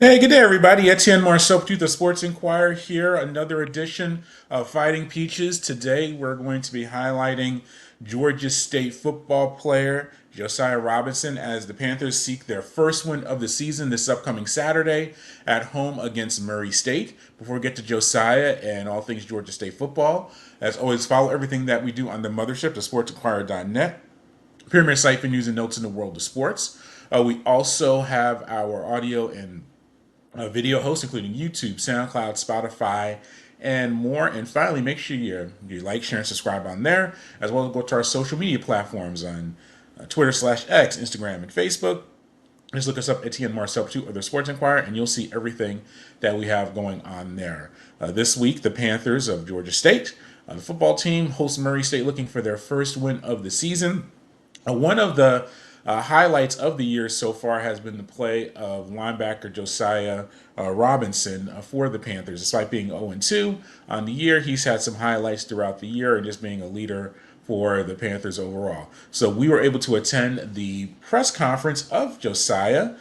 Hey, good day, everybody. Etienne Marceau with the Sports Inquirer here. Another edition of Fighting Peaches. Today, we're going to be highlighting Georgia State football player Josiah Robinson as the Panthers seek their first win of the season this upcoming Saturday at home against Murray State. Before we get to Josiah and all things Georgia State football, as always, follow everything that we do on the mothership, the sportsinquirer.net, premier site for news and notes in the world of sports. We also have our audio and video hosts, including YouTube, SoundCloud, Spotify, and more. And finally, make sure you like, share, and subscribe on there, as well as go to our social media platforms on Twitter/X, Instagram, and Facebook. Just look us up, Etienne Marcel 2 or the Sports Inquirer, and you'll see everything that we have going on there. This week, the Panthers of Georgia State, the football team, hosts Murray State looking for their first win of the season. One of the highlights of the year so far has been the play of linebacker Josiah Robinson for the Panthers. Despite being 0-2 on the year, he's had some highlights throughout the year and just being a leader for the Panthers overall. So we were able to attend the press conference of Josiah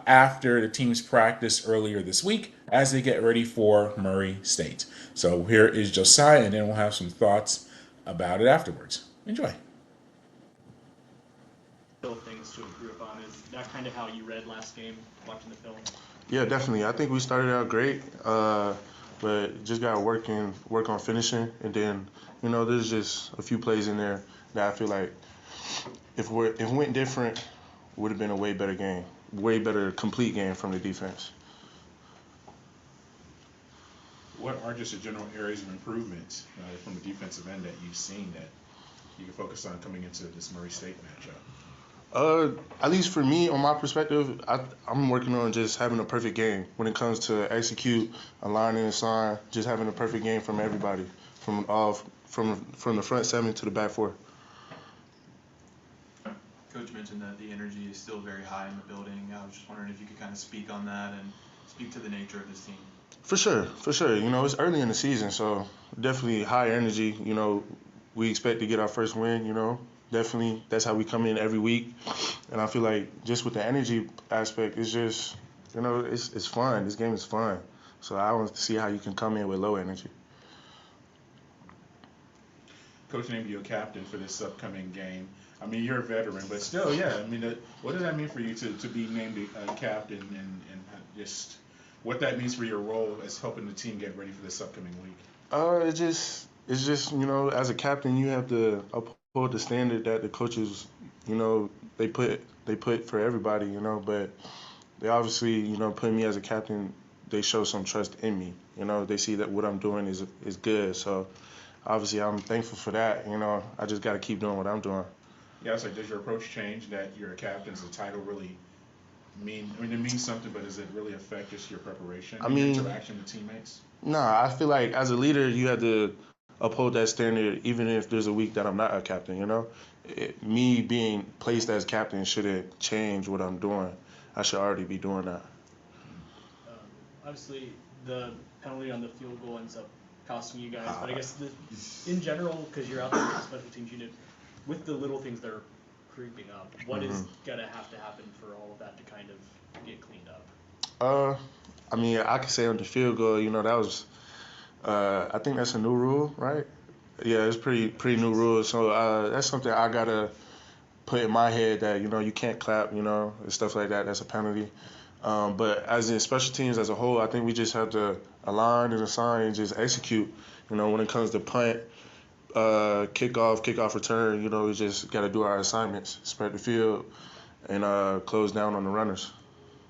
after the team's practice earlier this week as they get ready for Murray State. So here is Josiah, and then we'll have some thoughts about it afterwards. Enjoy. Still things to improve upon. Is that kind of how you read last game, watching the film? Yeah, definitely. I think we started out great, but just got to work on finishing, and then there's just a few plays in there that I feel like if it went different, would have been a way better game, way better complete game from the defense. What are just the general areas of improvement from the defensive end that you've seen that you can focus on coming into this Murray State matchup? At least for me, on my perspective, I'm working on just having a perfect game when it comes to execute, aligning and sign, just having a perfect game from everybody, from the front seven to the back four. Coach mentioned that the energy is still very high in the building. I was just wondering if you could kind of speak on that and speak to the nature of this team. For sure, for sure. It's early in the season, so definitely high energy. We expect to get our first win. Definitely that's how we come in every week, and I feel like just with the energy aspect, it's just it's fun. This game is fun, so I want to see how you can come in with low energy. Coach named you a captain for this upcoming game. I mean, you're a veteran, but still, yeah. I mean, what does that mean for you to be named a captain and just what that means for your role as helping the team get ready for this upcoming week? It's just as a captain, you have to uphold the standard that the coaches, you know, they put for everybody, but they obviously, putting me as a captain, they show some trust in me. They see that what I'm doing is good. So obviously, I'm thankful for that. I just got to keep doing what I'm doing. Yeah, so does your approach change that you're a captain? Does the title really mean? I mean, it means something, but does it really affect just your preparation I and your mean, interaction with teammates? nah, I feel like as a leader, you have to uphold that standard, even if there's a week that I'm not a captain. Me being placed as captain shouldn't change what I'm doing. I should already be doing that. Obviously, the penalty on the field goal ends up costing you guys, but I guess in general, because you're out there with the special teams unit, with the little things that are creeping up, what is gonna have to happen for all of that to kind of get cleaned up? Uh, I mean, I could say on the field goal, that was, I think that's a new rule, right? Yeah, it's pretty new rule. So that's something I gotta put in my head that you can't clap, and stuff like that. That's a penalty. But as in special teams as a whole, I think we just have to align and assign and just execute. When it comes to punt, kickoff return, we just got to do our assignments, spread the field, and close down on the runners.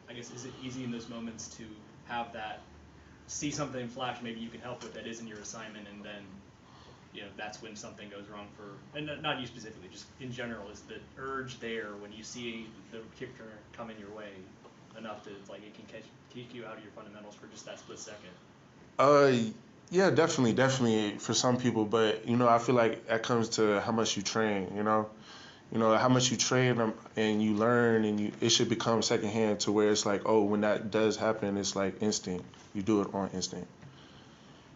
I guess is it easy in those moments to have that see something flash maybe you can help with that isn't your assignment, and then that's when something goes wrong for, and not you specifically, just in general, is the urge there when you see the kicker coming your way enough that it's like it can kick you out of your fundamentals for just that split second? Uh, yeah, definitely for some people, but I feel like that comes to how much you train. How much you train and you learn, and it should become secondhand to where it's like, oh, when that does happen, it's like instinct. You do it on instinct.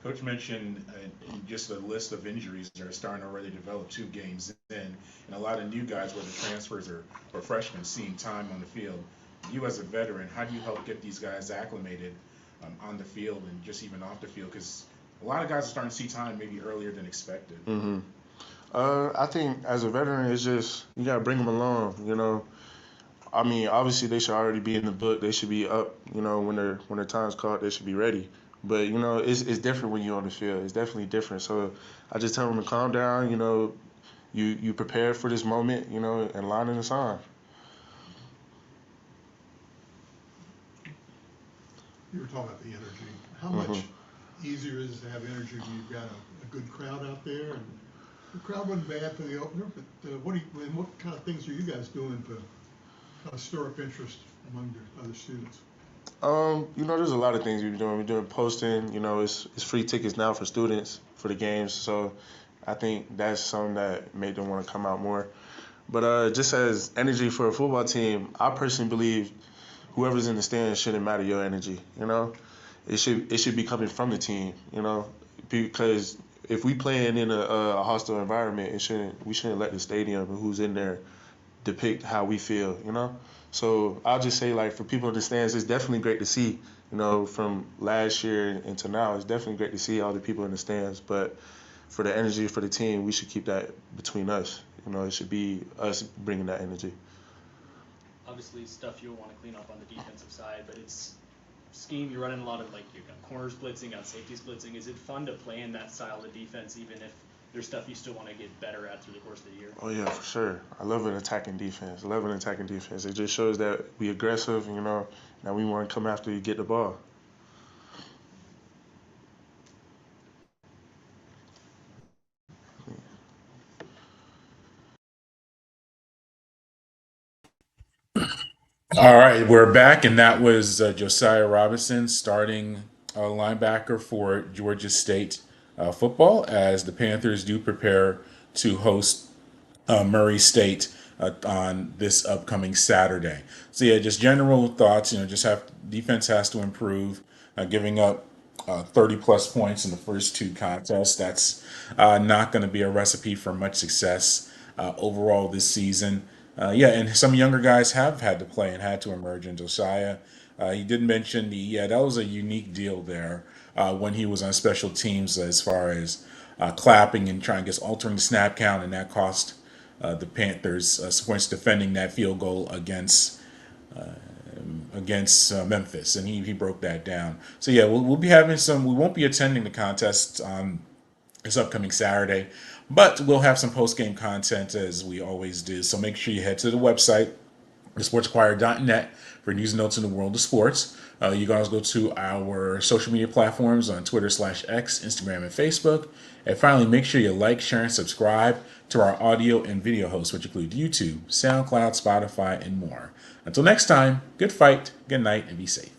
Coach mentioned just a list of injuries that are starting to already develop 2 games in, and a lot of new guys, whether transfers or freshmen, seeing time on the field. you as a veteran, how do you help get these guys acclimated on the field and just even off the field? Because a lot of guys are starting to see time maybe earlier than expected. Hmm. I think as a veteran, it's just you gotta bring them along. I mean, obviously they should already be in the book. They should be up. When their time's called, they should be ready. But it's different when you're on the field. It's definitely different. So I just tell them to calm down. You prepare for this moment. And line in the sign. You were talking about the energy. How much easier is it to have energy when you've got a good crowd out there? And the crowd wasn't bad for the opener, but what kind of things are you guys doing to kind of stir up interest among the other students? There's a lot of things we're doing. We're doing posting. It's free tickets now for students for the games. So I think that's something that made them want to come out more. But just as energy for a football team, I personally believe whoever's in the stands shouldn't matter your energy. It should be coming from the team. Because if we playing in a hostile environment, we shouldn't let the stadium and who's in there depict how we feel. So I'll just say, like, for people in the stands, it's definitely great to see. From last year into now, it's definitely great to see all the people in the stands. But for the energy for the team, we should keep that between us. It should be us bringing that energy. Obviously, stuff you'll want to clean up on the defensive side, but it's scheme. You're running a lot of, like, you got corners blitzing, got safeties blitzing. Is it fun to play in that style of defense, even if there's stuff you still want to get better at through the course of the year? Oh yeah, for sure. I love an attacking defense. It just shows that we aggressive. That we want to come after you get the ball. All right, we're back, and that was Josiah Robinson, starting linebacker for Georgia State football, as the Panthers do prepare to host Murray State on this upcoming Saturday. So yeah, just general thoughts. Just have defense has to improve. Giving up 30 plus points in the first two contests. That's not going to be a recipe for much success overall this season. Yeah, and some younger guys have had to play and had to emerge. And Josiah, he did mention that was a unique deal there when he was on special teams, as far as clapping and trying to get altering the snap count, and that cost the Panthers some points defending that field goal against Memphis, and he broke that down. So yeah, we'll be having some. We won't be attending the contest on this upcoming Saturday, but we'll have some post game content as we always do. So make sure you head to the website, thesportsinquirer.net, for news and notes in the world of sports. You can also go to our social media platforms on Twitter/X, Instagram, and Facebook. And finally, make sure you like, share, and subscribe to our audio and video hosts, which include YouTube, SoundCloud, Spotify, and more. Until next time, good fight, good night, and be safe.